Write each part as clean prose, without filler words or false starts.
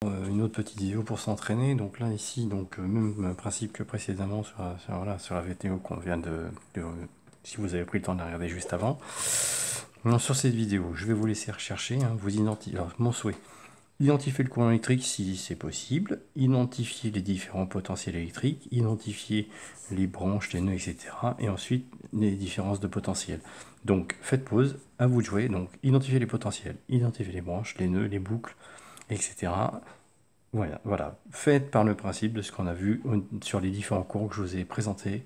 Une autre petite vidéo pour s'entraîner. Donc là ici, donc même principe que précédemment sur la vidéo qu'on vient si vous avez pris le temps de la regarder juste avant. Donc, sur cette vidéo, je vais vous laisser rechercher, hein, vous identifier. Alors mon souhait, identifier le courant électrique si c'est possible, identifier les différents potentiels électriques, identifier les branches, les nœuds, etc. Et ensuite les différences de potentiel. Donc faites pause, à vous de jouer. Donc identifier les potentiels, identifier les branches, les nœuds, les boucles, etc. Voilà, faites par le principe de ce qu'on a vu sur les différents cours que je vous ai présentés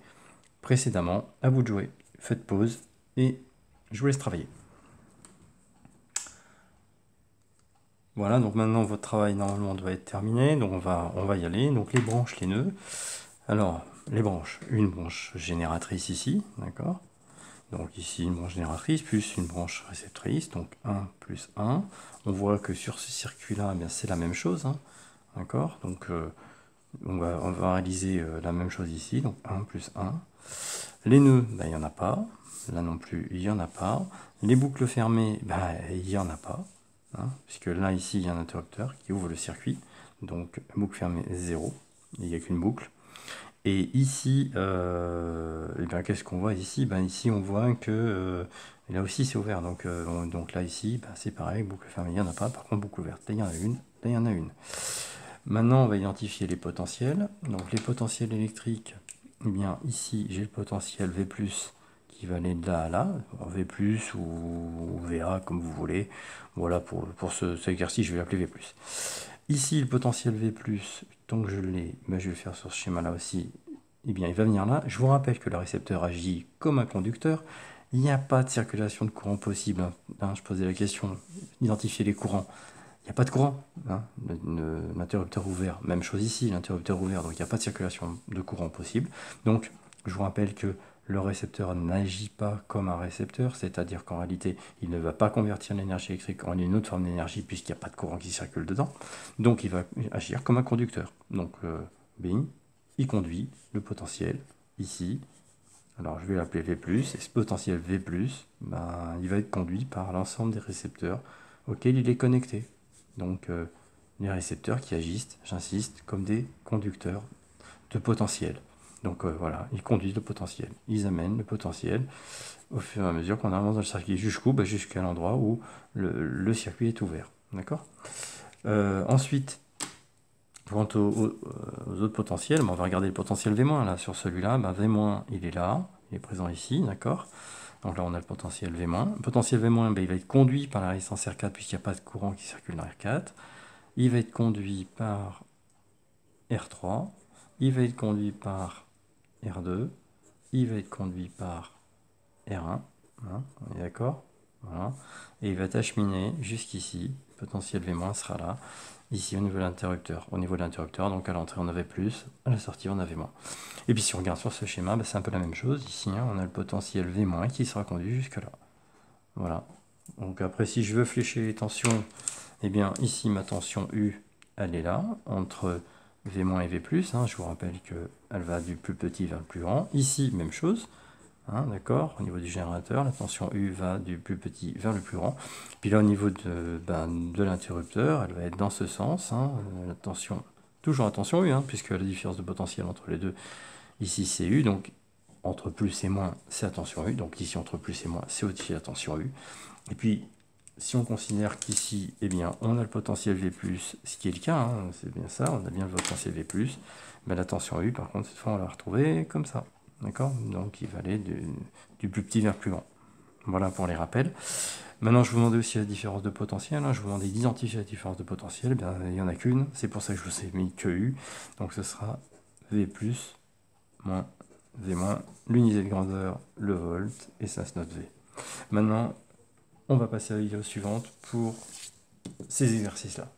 précédemment. À vous de jouer, faites pause et je vous laisse travailler. Voilà, donc maintenant votre travail normalement doit être terminé, donc on va y aller. Donc les branches, les nœuds. Alors, les branches, une branche génératrice ici, d'accord? Donc ici une branche génératrice plus une branche réceptrice, donc 1 plus 1. On voit que sur ce circuit-là, eh c'est la même chose, hein, d'accord? Donc on va réaliser la même chose ici, donc 1 plus 1. Les nœuds, il n'y en a pas. Là non plus, il n'y en a pas. Les boucles fermées, il n'y en a pas. Hein, puisque là, ici, il y a un interrupteur qui ouvre le circuit. Donc, boucle fermée 0. Il n'y a qu'une boucle. Et ici, qu'est-ce qu'on voit ici? Ici, on voit que là aussi, c'est ouvert. Donc là, ici, c'est pareil. Boucle fermée, il n'y en a pas. Par contre, boucle ouverte, là, il y en a une. Là, il y en a une. Maintenant, on va identifier les potentiels. Donc, les potentiels électriques, ici, j'ai le potentiel V+, qui va aller de là à là, V+, ou VA, comme vous voulez. Voilà, pour cet exercice, je vais l'appeler V+. Ici, le potentiel V+, tant que je l'ai, je vais le faire sur ce schéma-là aussi, il va venir là. Je vous rappelle que le récepteur agit comme un conducteur. Il n'y a pas de circulation de courant possible. Hein, je posais la question, identifier les courants. Il n'y a pas de courant, hein, l'interrupteur ouvert. Même chose ici, l'interrupteur ouvert, donc il n'y a pas de circulation de courant possible. Donc, je vous rappelle que le récepteur n'agit pas comme un récepteur, c'est-à-dire qu'en réalité, il ne va pas convertir l'énergie électrique en une autre forme d'énergie puisqu'il n'y a pas de courant qui circule dedans. Donc, il va agir comme un conducteur. Donc, bing, il conduit le potentiel ici. Alors, je vais l'appeler V+, et ce potentiel V+, il va être conduit par l'ensemble des récepteurs auxquels il est connecté. Donc, les récepteurs qui agissent, j'insiste, comme des conducteurs de potentiel. Donc voilà, ils conduisent le potentiel, ils amènent le potentiel au fur et à mesure qu'on avance dans le circuit jusqu'à l'endroit où le circuit est ouvert. D'accord? Ensuite, quant aux autres potentiels, on va regarder le potentiel V-, là, sur celui-là, V-, il est là, il est présent ici, d'accord? Donc là, on a le potentiel V-. Le potentiel V-, il va être conduit par la résistance R4 puisqu'il n'y a pas de courant qui circule dans R4. Il va être conduit par R3. Il va être conduit par R2. Il va être conduit par R1. Hein, on est d'accord? Voilà. Et il va être acheminé jusqu'ici. Le potentiel V- sera là. Ici, au niveau de l'interrupteur. Au niveau de l'interrupteur, donc à l'entrée, on avait plus. À la sortie, on avait moins. Et puis, si on regarde sur ce schéma, c'est un peu la même chose. Ici, on a le potentiel V- qui sera conduit jusque-là. Voilà. Donc après, si je veux flécher les tensions, ici, ma tension U, elle est là, entre V- et V+. Hein, je vous rappelle qu'elle va du plus petit vers le plus grand. Ici, même chose. Hein, d'accord, au niveau du générateur, la tension U va du plus petit vers le plus grand. Puis là, au niveau de l'interrupteur, elle va être dans ce sens. Hein, la tension, toujours la tension U, hein, puisque la différence de potentiel entre les deux, ici c'est U, donc entre plus et moins, c'est la tension U. Donc ici, entre plus et moins, c'est aussi la tension U. Et puis, si on considère qu'ici, on a le potentiel V+, ce qui est le cas, hein, c'est bien ça, on a bien le potentiel V+, la tension U, par contre, cette fois, on va la retrouver comme ça. D'accord? Donc, il va aller du plus petit vers le plus grand. Voilà pour les rappels. Maintenant, je vous demandais aussi la différence de potentiel. Hein. Je vous demandais d'identifier la différence de potentiel. Il n'y en a qu'une. C'est pour ça que je vous ai mis que U. Donc, ce sera V+, moins V-, l'unité de grandeur, le volt, et ça, c'est notre V. Maintenant, on va passer à la vidéo suivante pour ces exercices-là.